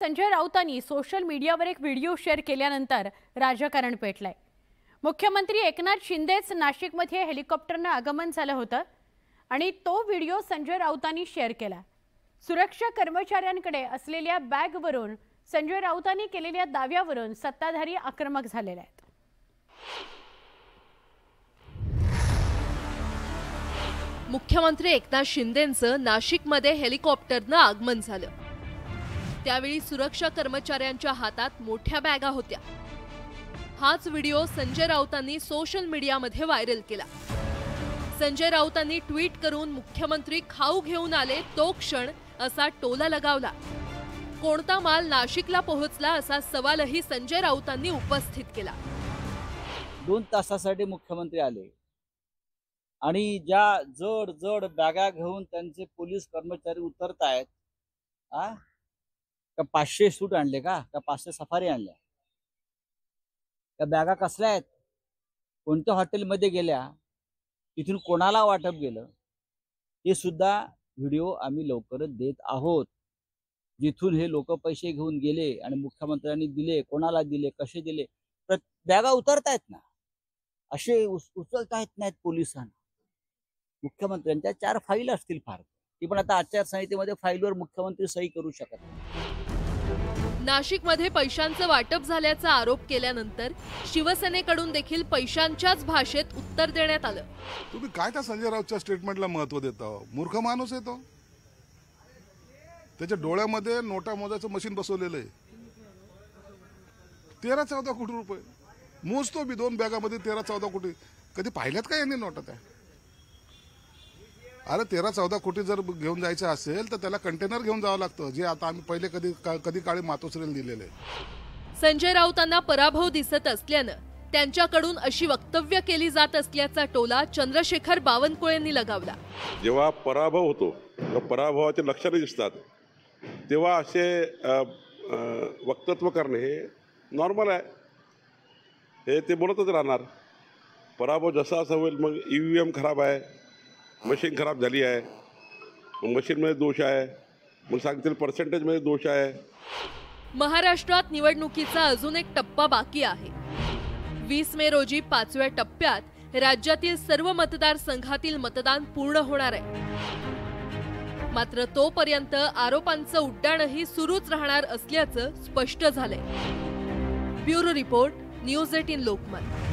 Sanjay राऊतांनी social मीडियावर एक video share केल्यानंतर राजकारण पेटलंय। मुख्यमंत्री एकनाथ शिंदेच नाशिकमध्ये हेलिकॉप्टरने आगमन झालं होतं आणि तो व्हिडिओ संजय राऊतांनी शेअर केला। सुरक्षा कर्मचाऱ्यांकडे असलेल्या बॅगवरून संजय राऊतांनी केलेल्या दाव्यावरून सत्ताधारी आक्रमक झालेले आहेत। मुख्यमंत्री एकनाथ शिंदेंचं नाशिकमध्ये हेलिकॉप्टरनं आगमन झालं। त्यावेळी सुरक्षा कर्मचाऱ्यांच्या हातात मोठ्या बॅगा होत्या। हाच व्हिडिओ संजय राऊतांनी सोशल मीडियामध्ये व्हायरल केला। संजय राऊतांनी ट्विट करून मुख्यमंत्री खाऊ घेऊन आले तो क्षण असा टोला लगावला। कोणता माल नाशिकला पोहोचला असा सवालही संजय राऊतांनी उपस्थित केला। 2 तासासाठी मुख्यमंत्री आले आणि ज्या जड जड बॅगा घेऊन त्यांचे पोलीस कर्मचारी उतरत आहेत, का 500 सूट आणले का 500 सफारी आणल्या? त्या बॅगा कसल्या आहेत, कोणत्या हॉटेलमध्ये गेल्या, तिथून कोणाला वाटप गेलं, हे सुद्धा व्हिडिओ आम्ही लवकरच देत आहोत। जिथून हे लोक पैसे घेऊन गेले आणि मुख्यमंत्र्यांनी दिले, कोणाला दिले, कसे दिले, बॅगा उतरतायत ना, असे उचलता येत नाहीत पोलिसांना। मुख्यमंत्र्यांच्या 4 फाईल असतील फार, ती पण आता आचारसंहितेमध्ये फाईलवर मुख्यमंत्री सही करू शकत नाही। नाशिकमध्ये पैशांचं वाटप झाल्याचा आरोप केल्यानंतर शिवसेनेकडून देखील पैशांच्याच भाषेत उत्तर देण्यात आलं। तुम्ही काय त्या संजय राऊतच्या स्टेटमेंटला महत्त्व देता? मूर्ख माणूस आहे तो। त्याच्या डोळ्यामध्ये नोटा मोजायचं मशीन बसवलेलं आहे। 13-14 कोटी रुपये मोजतो बी 2 बॅगामध्ये 13-14 कोटी। कधी पाहिल्यात का यांनी नोटा त्या? अरे 13-14 कोटी जर घेऊन जायचं असेल तर त्याला कंटेनर घेऊन जावं लागतं, जे आता आम्ही पहिले कधी काळी मातोश्रीला दिलेले। संजय राऊतांना पराभव दिसत असल्यानं त्यांच्याकडून अशी वक्तव्य केली जात असल्याचा टोला चंद्रशेखर बावनकुळेंनी लगावला। जेव्हा पराभव होतो, पराभवाचे लक्षणे दिसतात, तेव्हा असे वक्तव्य करणे हे नॉर्मल आहे, हे ते बोलतच राहणार। पराभव जसा असा होईल, मग EVM खराब आहे, मशीन खराब झाली आहे, मग मशीनमध्ये दोष आहे, मग सांगतील पर्सेंटेजमध्ये दोष आहे। महाराष्ट्रात निवडणुकीचा अजून एक टप्पा बाकी आहे। 20 मे रोजी 5व्या टप्प्यात राज्यातील सर्व मतदारसंघातील मतदान पूर्ण होणार आहे। मात्र तोपर्यंत आरोपांचं उड्डाणही सुरूच राहणार असल्याचं स्पष्ट झालंय। Bureau report, news 18 Lokmat.